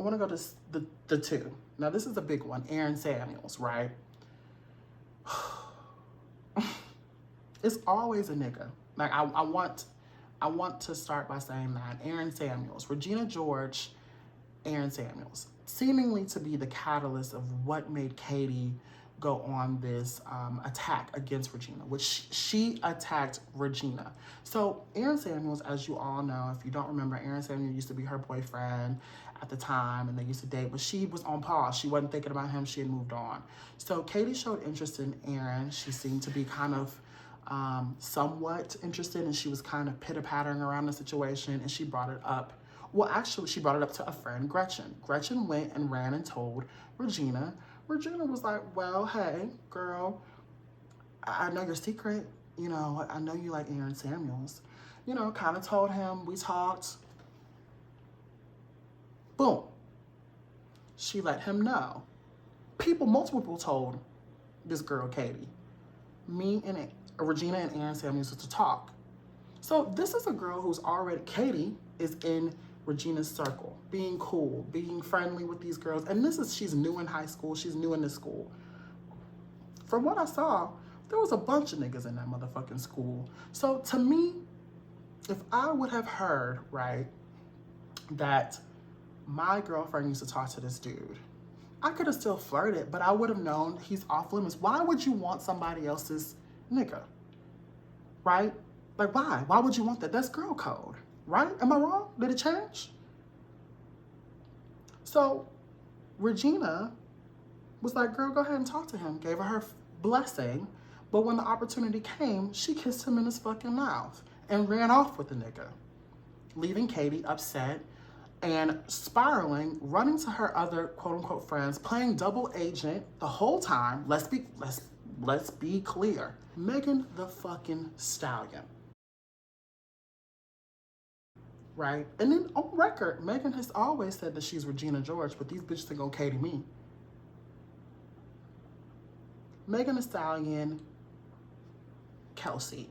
want to go to the two. Now, this is a big one. Aaron Samuels, right? It's always a nigga. Like, I want to start by saying that. Aaron Samuels, Regina George, Aaron Samuels, seemingly to be the catalyst of what made Katie go on this attack against Regina, which she attacked Regina. So Aaron Samuels, as you all know, if you don't remember, Aaron Samuels used to be her boyfriend at the time, and they used to date, but she was on pause. She wasn't thinking about him. She had moved on. So Katie showed interest in Aaron. She seemed to be kind of somewhat interested, and she was kind of pitter-pattering around the situation, and she brought it up. Well, actually, she brought it up to a friend, Gretchen. Gretchen went and ran and told Regina. Regina was like, well, hey, girl, I know your secret. You know, I know you like Aaron Samuels. You know, kind of told him, we talked. Boom. She let him know. Multiple people told this girl, Katie. Me and Regina and Aaron Samuels to talk. So this is a girl who's already, Katie is in Regina's circle, being cool, being friendly with these girls. And she's new in high school. She's new in this school. From what I saw, there was a bunch of niggas in that motherfucking school. So to me, if I would have heard, right, that my girlfriend used to talk to this dude, I could have still flirted, but I would have known he's off limits. Why would you want somebody else's nigga, right? Like, why? Why would you want that? That's girl code, right? Am I wrong? Did it change? So Regina was like, girl, go ahead and talk to him. Gave her blessing. But when the opportunity came, she kissed him in his fucking mouth and ran off with the nigga, leaving Katie upset and spiraling, running to her other quote-unquote friends, playing double agent the whole time. Let's be clear. Megan the fucking Stallion. Right? And then on record, Megan has always said that she's Regina George, but these bitches are gonna Katie me. Megan Thee Stallion, Kelsey.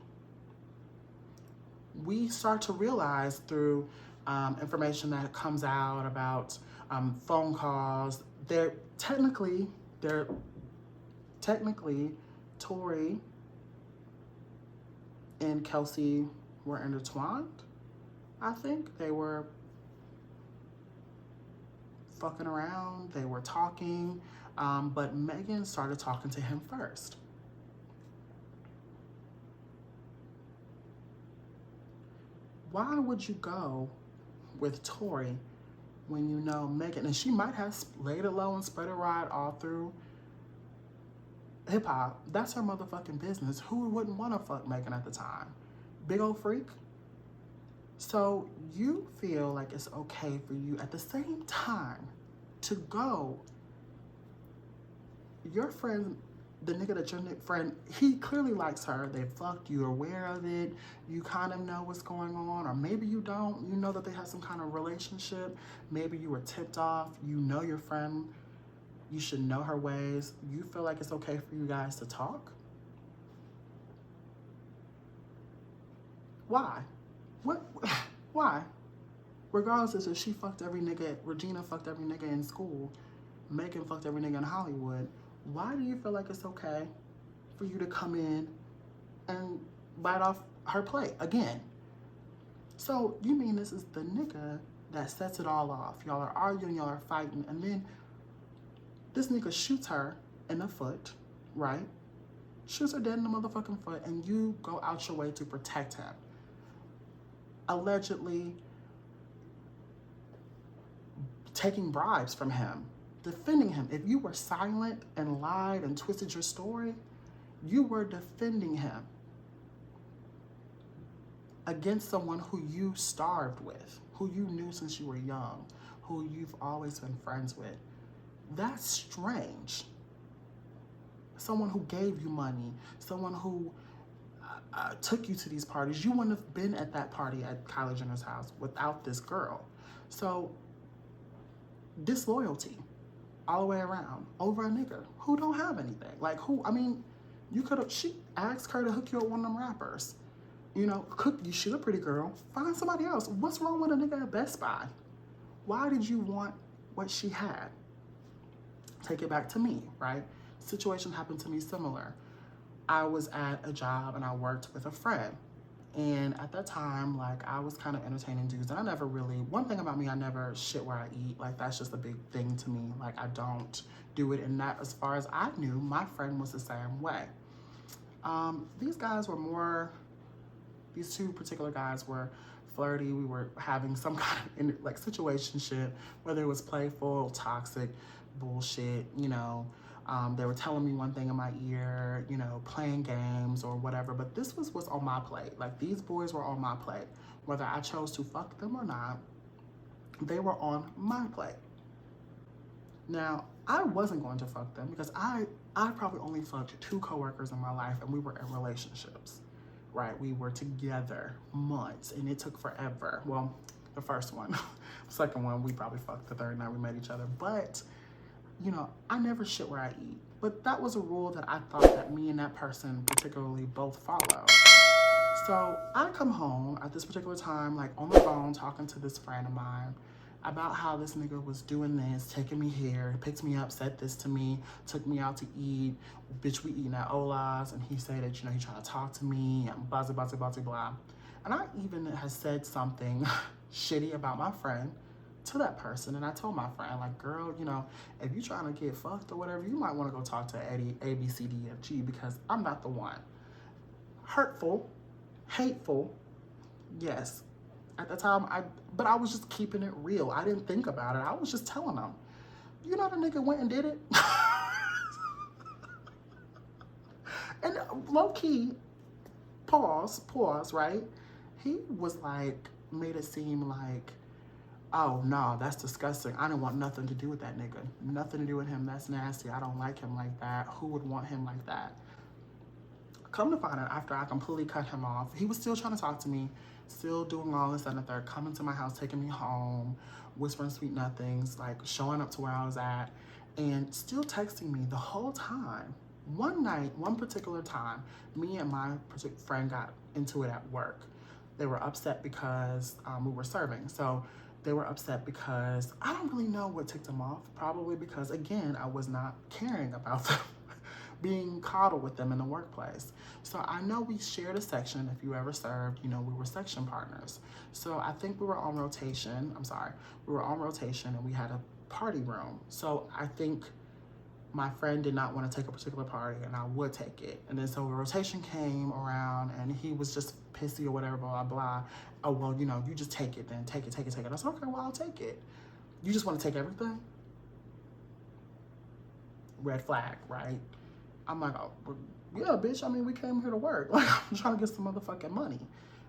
We start to realize through information that comes out about phone calls, they're technically Tori and Kelsey were intertwined. I think they were fucking around, they were talking, but Megan started talking to him first. Why would you go with Tori when you know Megan, and she might have laid it low and spread a ride all through hip hop? That's her motherfucking business. Who wouldn't want to fuck Megan at the time? Big old freak. So you feel like it's okay for you at the same time to go, your friend, the nigga that your friend, he clearly likes her. They fucked, you're aware of it. You kind of know what's going on, or maybe you don't. You know that they have some kind of relationship. Maybe you were tipped off. You know your friend. You should know her ways. You feel like it's okay for you guys to talk? Why? What? Why? Regardless if she fucked every nigga, Regina fucked every nigga in school, Megan fucked every nigga in Hollywood, why do you feel like it's okay for you to come in and bite off her plate again? So you mean this is the nigga that sets it all off? Y'all are arguing, y'all are fighting, and then this nigga shoots her in the foot, right? Shoots her dead in the motherfucking foot, and you go out your way to protect him. Allegedly taking bribes from him, defending him. If you were silent and lied and twisted your story, you were defending him against someone who you starved with, who you knew since you were young, who you've always been friends with. That's strange. Someone who gave you money, someone who took you to these parties. You wouldn't have been at that party at Kylie Jenner's house without this girl. So disloyalty all the way around over a nigga who don't have anything. Like, who, I mean, you could have, she asked her to hook you up with one of them rappers. You know, she's a pretty girl. Find somebody else. What's wrong with a nigga at Best Buy? Why did you want what she had. Take it back to me, right? Situation happened to me similar. I was at a job and I worked with a friend. And at that time, like, I was kind of entertaining dudes. And I never really, one thing about me, I never shit where I eat. Like, that's just a big thing to me. Like, I don't do it. And that, as far as I knew, my friend was the same way. These guys were more, these two particular guys were flirty. We were having some kind of, like, situationship, whether it was playful, toxic, bullshit, you know. They were telling me one thing in my ear, you know, playing games or whatever, but this was on my plate. Like, these boys were on my plate. Whether I chose to fuck them or not, they were on my plate. Now, I wasn't going to fuck them because I probably only fucked 2 coworkers in my life, and we were in relationships, right? We were together months, and it took forever. Well, the first one. The second one, we probably fucked the third night we met each other, but you know, I never shit where I eat. But that was a rule that I thought that me and that person particularly both follow. So I come home at this particular time, like on the phone, talking to this friend of mine about how this nigga was doing this, taking me here, picked me up, said this to me, took me out to eat. Bitch, we eating at Ola's, and he said that, you know, he trying to talk to me, and blah, blah, blah, blah, blah. And I even has said something shitty about my friend to that person, and I told my friend, like, girl, you know, if you trying to get fucked or whatever, you might want to go talk to Eddie, A, B, C, D, F, G, because I'm not the one. Hurtful, hateful, yes. At the time, but I was just keeping it real. I didn't think about it. I was just telling them, you know, the nigga went and did it. And low key, pause, right? He was like, made it seem like, oh, no, that's disgusting. I didn't want nothing to do with that nigga. Nothing to do with him. That's nasty. I don't like him like that. Who would want him like that? Come to find out, after I completely cut him off, he was still trying to talk to me, still doing all this and the third, coming to my house, taking me home, whispering sweet nothings, like showing up to where I was at, and still texting me the whole time. One night, one particular time, me and my particular friend got into it at work. They were upset because we were serving. So they were upset because I don't really know what ticked them off. Probably because, again, I was not caring about them being coddled with them in the workplace. So I know we shared a section. If you ever served, you know, we were section partners. So I think we were on rotation. We were on rotation and we had a party room. So I think my friend did not want to take a particular party and I would take it. And then so the rotation came around and he was just pissy or whatever, blah, blah, blah. Oh, well, you know, you just take it then. Take it. I said, okay, well, I'll take it. You just want to take everything? Red flag, right? I'm like, oh, well, yeah, bitch, I mean, we came here to work. Like, I'm trying to get some motherfucking money.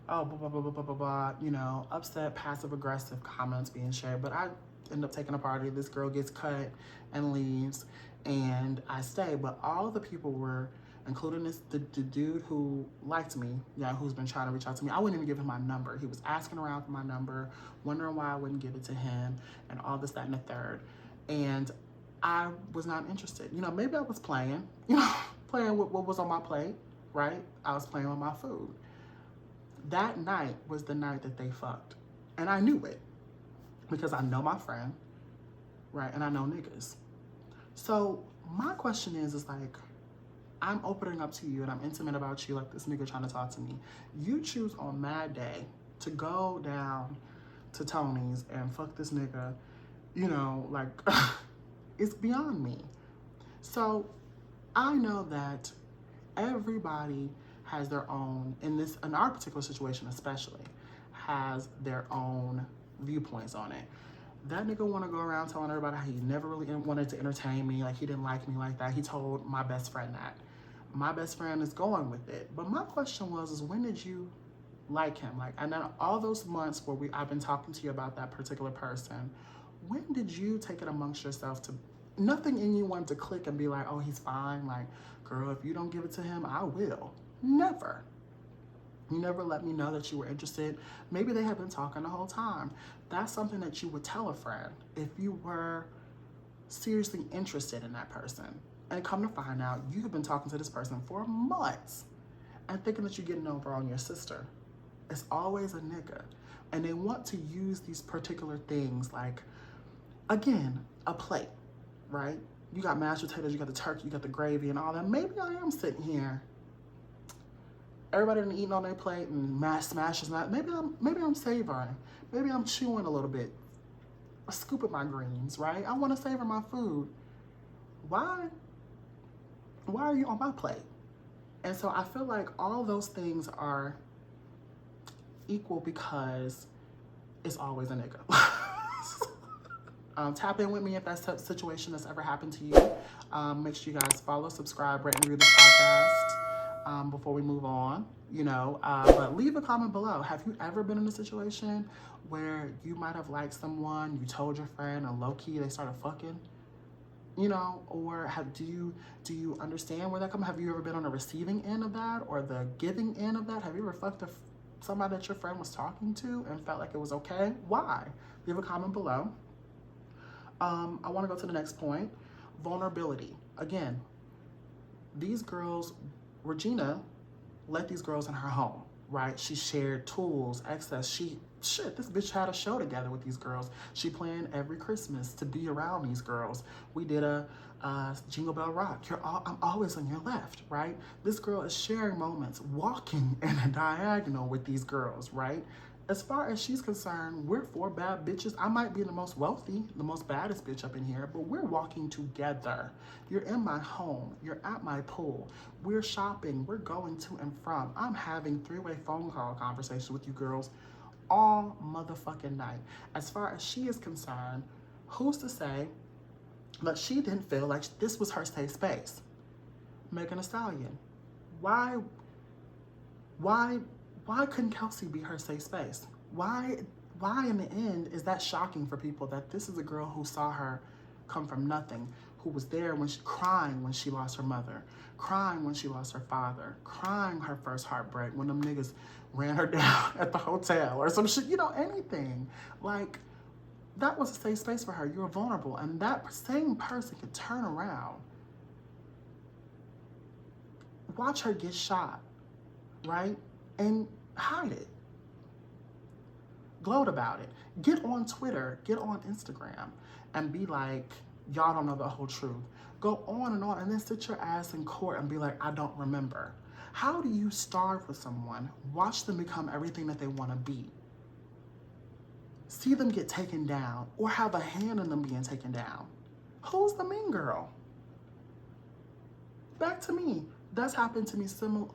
Oh, blah, blah, blah, blah, blah, blah, blah. You know, upset, passive-aggressive comments being shared. But I end up taking a party. This girl gets cut and leaves, and I stay. But all the people were, including the dude who liked me, yeah, who's been trying to reach out to me. I wouldn't even give him my number. He was asking around for my number, wondering why I wouldn't give it to him, and all this, that, and the third. And I was not interested. You know, maybe I was playing, you know, playing with what was on my plate, right? I was playing with my food. That night was the night that they fucked. And I knew it because I know my friend, right? And I know niggas. So my question is like, I'm opening up to you and I'm intimate about you like this nigga trying to talk to me. You choose on Mad Day to go down to Tony's and fuck this nigga, you know, like, it's beyond me. So I know that everybody has their own, in our particular situation especially, has their own viewpoints on it. That nigga want to go around telling everybody how he never really wanted to entertain me, like he didn't like me like that. He told my best friend that. My best friend is going with it. But my question was, when did you like him? Like, and then all those months where I've been talking to you about that particular person, when did you take it amongst yourself to, nothing in you wanted to click and be like, oh, he's fine. Like, girl, if you don't give it to him, I will. Never. You never let me know that you were interested. Maybe they had been talking the whole time. That's something that you would tell a friend if you were seriously interested in that person. And come to find out, you have been talking to this person for months and thinking that you're getting over on your sister. It's always a nigga. And they want to use these particular things like, Again, a plate, right? You got mashed potatoes, you got the turkey, you got the gravy and all that. Maybe I am sitting here, everybody done eating on their plate and smashes not. Maybe I'm savoring. Maybe I'm chewing a little bit, scooping my greens, right? I want to savor my food. Why? Why are you on my plate? And so I feel like all those things are equal because it's always a nigga. Tap in with me if that's a situation that's ever happened to you. Make sure you guys follow, subscribe, rate, and review this podcast before we move on. But leave a comment below. Have you ever been in a situation where you might have liked someone, you told your friend, and low-key they started fucking? Or do you understand where that comes? Have you ever been on the receiving end of that or the giving end of that? Have you ever fucked somebody that your friend was talking to and felt like it was okay? Why? Leave a comment below. I want to go to the next point. Vulnerability. Again, these girls, Regina let these girls in her home, right? She shared tools, access. This bitch had a show together with these girls. She planned every Christmas to be around these girls. We did a Jingle Bell Rock. I'm always on your left, right? This girl is sharing moments, walking in a diagonal with these girls, right? As far as she's concerned, we're four bad bitches. I might be the most wealthy, the most baddest bitch up in here, but we're walking together. You're in my home. You're at my pool. We're shopping. We're going to and from. I'm having three-way phone call conversations with you girls all motherfucking night. As far as she is concerned, who's to say that she didn't feel like this was her safe space? Megan Thee Stallion. Why couldn't Kelsey be her safe space? Why in the end is that shocking for people that this is a girl who saw her come from nothing, who was there crying when she lost her mother, crying when she lost her father, crying her first heartbreak when them niggas ran her down at the hotel or some shit, anything. Like, that was a safe space for her. You're vulnerable. And that same person could turn around, watch her get shot, right? And hide it. Gloat about it. Get on Twitter, get on Instagram, and be like, y'all don't know the whole truth. Go on, and then sit your ass in court and be like, I don't remember. How do you starve with someone, watch them become everything that they want to be, see them get taken down, or have a hand in them being taken down? Who's the mean girl? Back to me. That's happened to me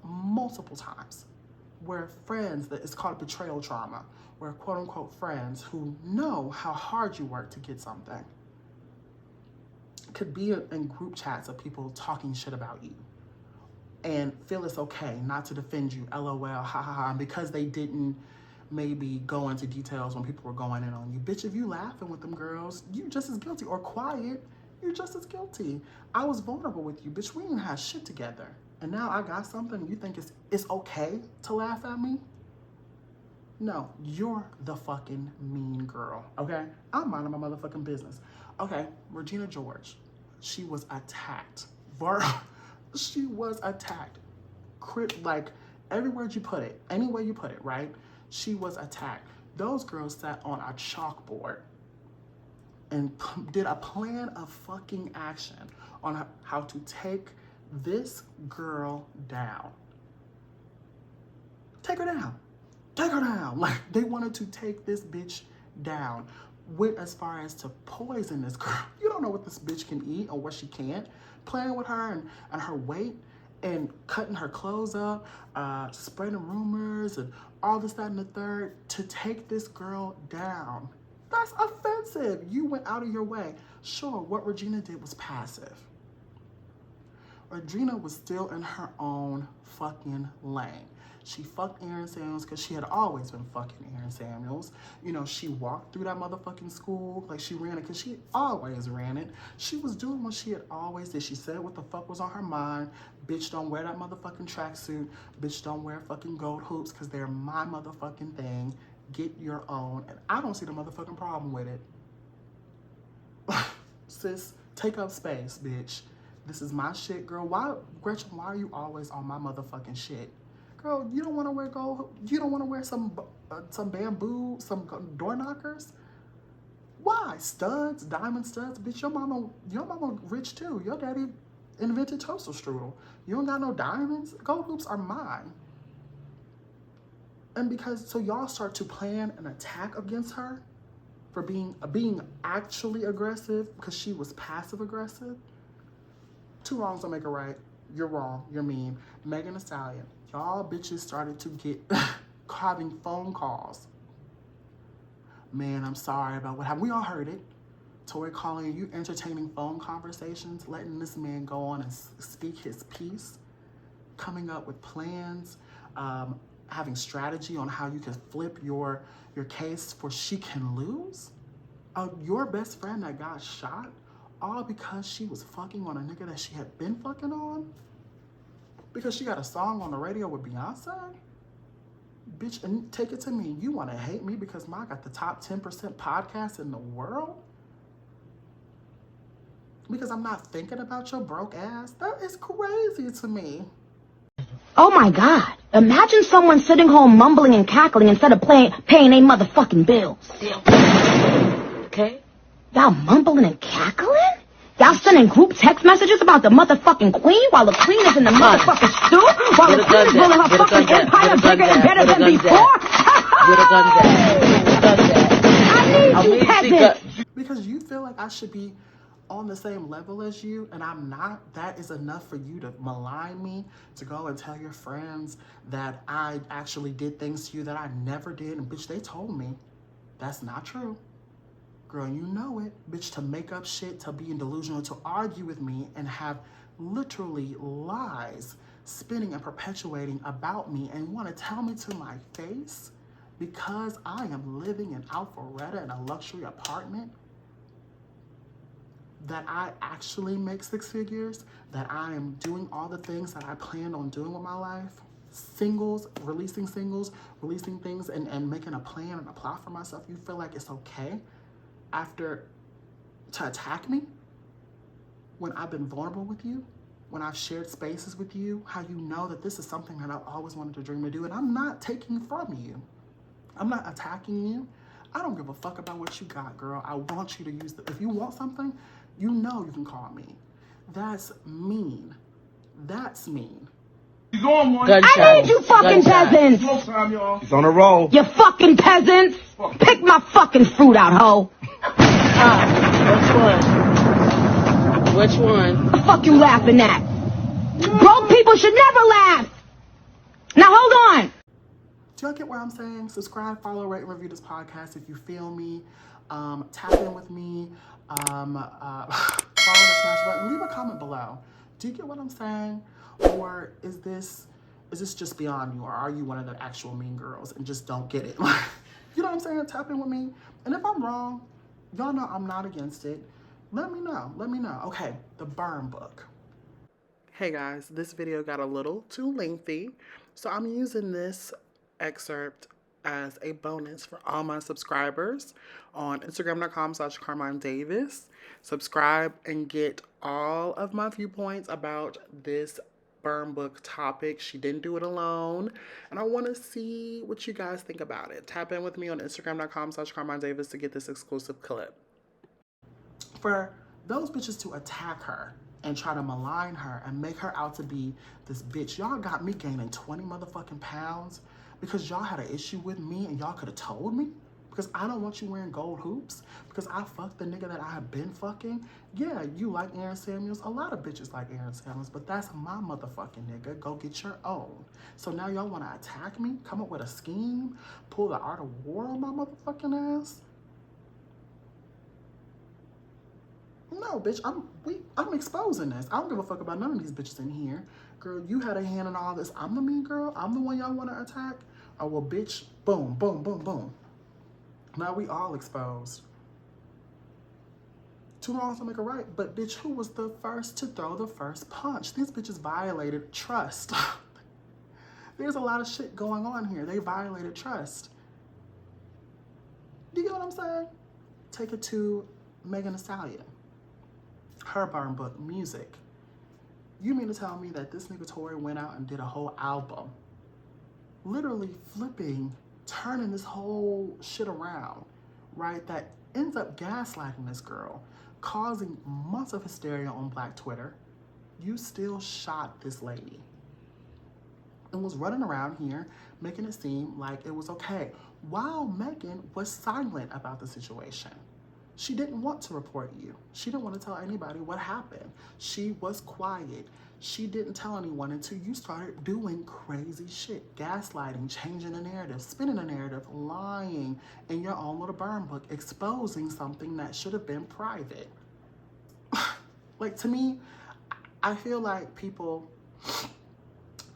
multiple times. Where friends, that it's called betrayal trauma, where quote unquote friends who know how hard you work to get something could be in group chats of people talking shit about you and feel it's okay not to defend you, LOL, ha ha ha, because they didn't maybe go into details when people were going in on you. Bitch, if you laughing with them girls, you just as guilty, or quiet, you're just as guilty. I was vulnerable with you, bitch, we didn't have shit together. And now I got something, you think it's okay to laugh at me? No, you're the fucking mean girl, okay? I'm minding my motherfucking business. Okay, Regina George, she was attacked. She was attacked. Like, every word you put it, any way you put it, right? She was attacked. Those girls sat on a chalkboard and did a plan of fucking action on how to take this girl down. Take her down. Take her down. Like, they wanted to take this bitch down. Went as far as to poison this girl. You don't know what this bitch can eat or what she can't. Playing with her and her weight and cutting her clothes up, spreading rumors and all this, that, and the third to take this girl down. That's offensive. You went out of your way. Sure, what Regina did was passive. Regina was still in her own fucking lane. She fucked Aaron Samuels because she had always been fucking Aaron Samuels. She walked through that motherfucking school like she ran it because she always ran it. She was doing what she had always did. She said what the fuck was on her mind. Bitch, don't wear that motherfucking tracksuit. Bitch, don't wear fucking gold hoops because they're my motherfucking thing. Get your own. And I don't see the motherfucking problem with it. Sis, take up space, bitch. This is my shit, girl. Gretchen, why are you always on my motherfucking shit? Girl, you don't want to wear gold? You don't want to wear some bamboo, some door knockers? Why? Studs, diamond studs. Bitch, your mama rich too. Your daddy invented toaster strudel. You don't got no diamonds? Gold hoops are mine. And because, so y'all start to plan an attack against her for being actually aggressive because she was passive aggressive. Two wrongs don't make a right. You're wrong. You're mean. Megan Thee Stallion. Y'all bitches started to get having phone calls. Man, I'm sorry about what happened. We all heard it. Tory calling you, entertaining phone conversations, letting this man go on and speak his piece, coming up with plans, having strategy on how you can flip your case for she can lose. Your best friend that got shot, all because she was fucking on a nigga that she had been fucking on? Because she got a song on the radio with Beyonce? Bitch, and take it to me, you want to hate me because I got the top 10% podcast in the world? Because I'm not thinking about your broke ass? That is crazy to me. Oh my God. Imagine someone sitting home mumbling and cackling instead of paying their motherfucking bills. Okay? Y'all mumbling and cackling? Y'all sending group text messages about the motherfucking queen while the queen is in the motherfucking stew? While the queen is building her fucking empire bigger and better than before? I need you, peasant. Because you feel like I should be on the same level as you and I'm not, that is enough for you to malign me, to go and tell your friends that I actually did things to you that I never did. And bitch, they told me that's not true. Girl, you know it. Bitch, to make up shit, to be delusional, to argue with me and have literally lies spinning and perpetuating about me and want to tell me to my face because I am living in Alpharetta in a luxury apartment, that I actually make 6 figures, that I am doing all the things that I planned on doing with my life, releasing things and making a plan and a plot for myself. You feel like it's okay to attack me when I've been vulnerable with you, when I've shared spaces with you, how you know that this is something that I've always wanted to dream to do, and I'm not taking from you. I'm not attacking you. I don't give a fuck about what you got, girl. I want you to use if you want something, you know you can call me. That's mean. That's mean. He's on one. I need you fucking peasants. He's on a roll. You fucking peasants. Pick my fucking fruit out, ho. Which one? What the fuck you laughing at? Broke people should never laugh. Now hold on. Do y'all get what I'm saying? Subscribe, follow, rate, and review this podcast if you feel me. Tap in with me. Follow the smash button. Leave a comment below. Do you get what I'm saying? Or is this just beyond you? Or are you one of the actual mean girls and just don't get it? You know what I'm saying? Tap in with me. And if I'm wrong, y'all know I'm not against it. Let me know. Let me know. Okay, the burn book. Hey guys, this video got a little too lengthy, so I'm using this excerpt as a bonus for all my subscribers on Instagram.com/CARMINE DAVIS. Subscribe and get all of my viewpoints about this burn book topic. She didn't do it alone, and I want to see what you guys think about it. Tap in with me on Instagram.com/CARMINE DAVIS to get this exclusive clip. For those bitches to attack her and try to malign her and make her out to be this bitch, y'all got me gaining 20 motherfucking pounds because y'all had an issue with me and y'all could have told me? Because I don't want you wearing gold hoops? Because I fucked the nigga that I have been fucking? Yeah, you like Aaron Samuels. A lot of bitches like Aaron Samuels, but that's my motherfucking nigga. Go get your own. So now y'all want to attack me? Come up with a scheme? Pull the art of war on my motherfucking ass? No, bitch, I'm exposing this. I don't give a fuck about none of these bitches in here. Girl, you had a hand in all this. I'm the mean girl. I'm the one y'all want to attack. Oh, well, bitch, boom, boom, boom, boom. Now we all exposed. Two wrongs don't make a right, but bitch, who was the first to throw the first punch? These bitches violated trust. There's a lot of shit going on here. They violated trust. Do you get what I'm saying? Take it to Megan Thee Stallion. Her burn book, music. You mean to tell me that this nigga Tory went out and did a whole album, literally flipping, turning this whole shit around, right? That ends up gaslighting this girl, causing months of hysteria on Black Twitter. You still shot this lady and was running around here making it seem like it was okay, while Megan was silent about the situation. She didn't want to report you. She didn't want to tell anybody what happened. She was quiet. She didn't tell anyone until you started doing crazy shit, gaslighting, changing the narrative, spinning the narrative, lying in your own little burn book, exposing something that should have been private. Like, to me, I feel like people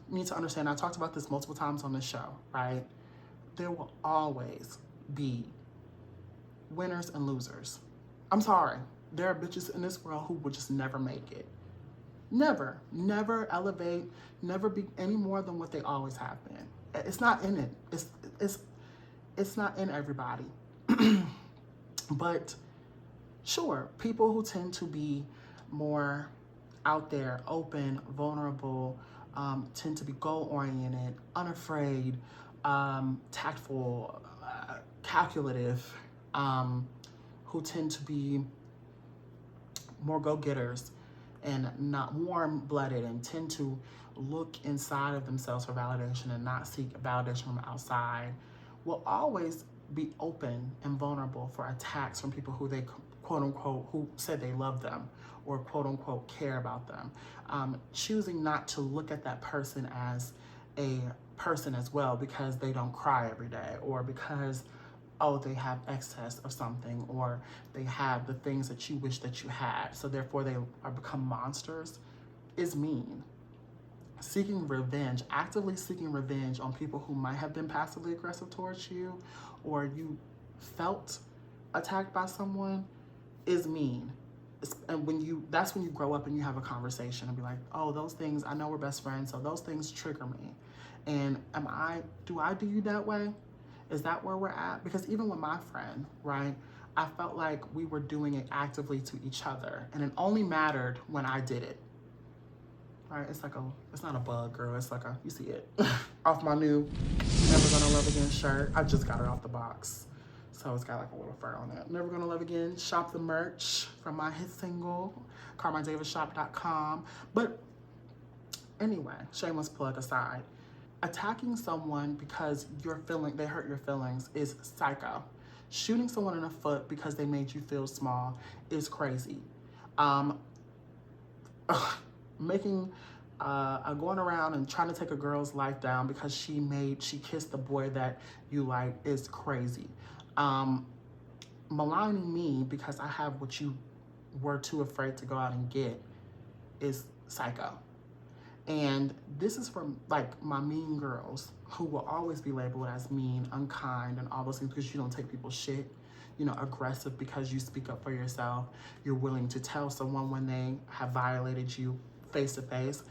need to understand, I talked about this multiple times on this show, right? There will always be winners and losers. I'm sorry. There are bitches in this world who will just never make it. Never elevate, never be any more than what they always have been. It's not in it. It's not in everybody. But sure, people who tend to be more out there, open, vulnerable, tend to be goal-oriented, unafraid, tactful, calculative, who tend to be more go-getters and not warm-blooded, and tend to look inside of themselves for validation and not seek validation from outside, will always be open and vulnerable for attacks from people who they quote-unquote, who said they love them or quote-unquote care about them. Choosing not to look at that person as a person as well because they don't cry every day, or because, oh, they have excess of something, or they have the things that you wish that you had, so therefore they are become monsters, is mean. Seeking revenge, actively seeking revenge on people who might have been passively aggressive towards you, or you felt attacked by someone, is mean. And that's when you grow up and you have a conversation and be like, oh, those things, I know we're best friends, so those things trigger me. And do I do you that way? Is that where we're at? Because even with my friend, right, I felt like we were doing it actively to each other, and it only mattered when I did it. Right? It's not a bug, girl. It's like you see it. Off my new Never Gonna Love Again shirt. I just got it off the box. So it's got like a little fur on it. Never Gonna Love Again. Shop the merch from my hit single, CARMINEDAVISshop.com. But anyway, shameless plug aside, attacking someone because they hurt your feelings is psycho. Shooting someone in the foot because they made you feel small is crazy. Going around and trying to take a girl's life down because she kissed the boy that you like is crazy. Maligning me because I have what you were too afraid to go out and get is psycho. And this is from like my mean girls who will always be labeled as mean, unkind, and all those things because you don't take people's shit. Aggressive because you speak up for yourself. You're willing to tell someone when they have violated you face to face.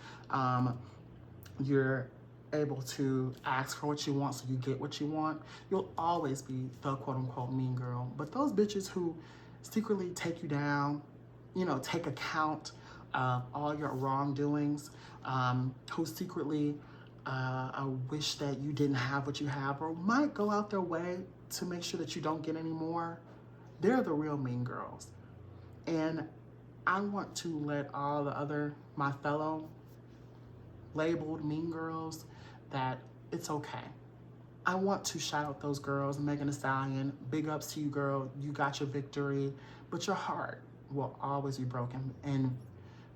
You're able to ask for what you want so you get what you want. You'll always be the quote unquote mean girl. But those bitches who secretly take you down, take account of all your wrongdoings, who secretly wish that you didn't have what you have, or might go out their way to make sure that you don't get any more, they're the real mean girls. And I want to let all my fellow labeled mean girls that it's okay. I want to shout out those girls. Megan Thee Stallion, big ups to you, girl. You got your victory, but your heart will always be broken, and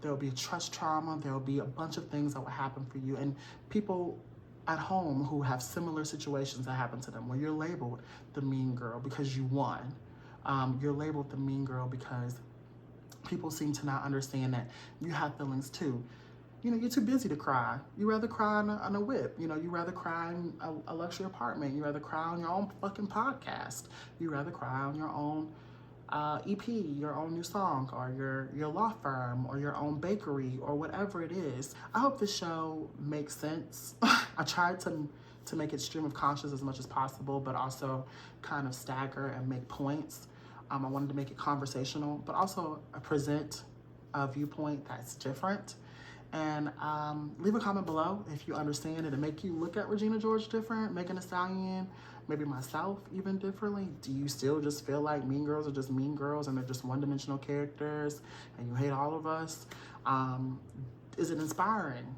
there'll be a trust trauma. There'll be a bunch of things that will happen for you, and people at home who have similar situations that happen to them, where you're labeled the mean girl because you won. You're labeled the mean girl because people seem to not understand that you have feelings too. You're too busy to cry. You rather cry on a whip. You rather cry in a luxury apartment. You rather cry on your own fucking podcast. You rather cry on your own EP, your own new song, or your law firm, or your own bakery, or whatever it is. I hope this show makes sense. I tried to make it stream of conscious as much as possible, but also kind of stagger and make points. I wanted to make it conversational, but also present a viewpoint that's different. And leave a comment below if you understand it and make you look at Regina George different, Megan Thee Stallion, maybe myself even differently? Do you still just feel like Mean Girls are just mean girls and they're just one-dimensional characters and you hate all of us? Is it inspiring?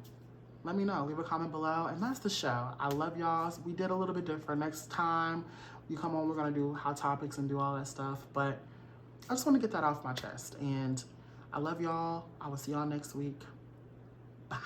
Let me know. Leave a comment below. And that's the show. I love y'all. We did a little bit different. Next time you come on, we're going to do hot topics and do all that stuff. But I just want to get that off my chest. And I love y'all. I will see y'all next week. Bye.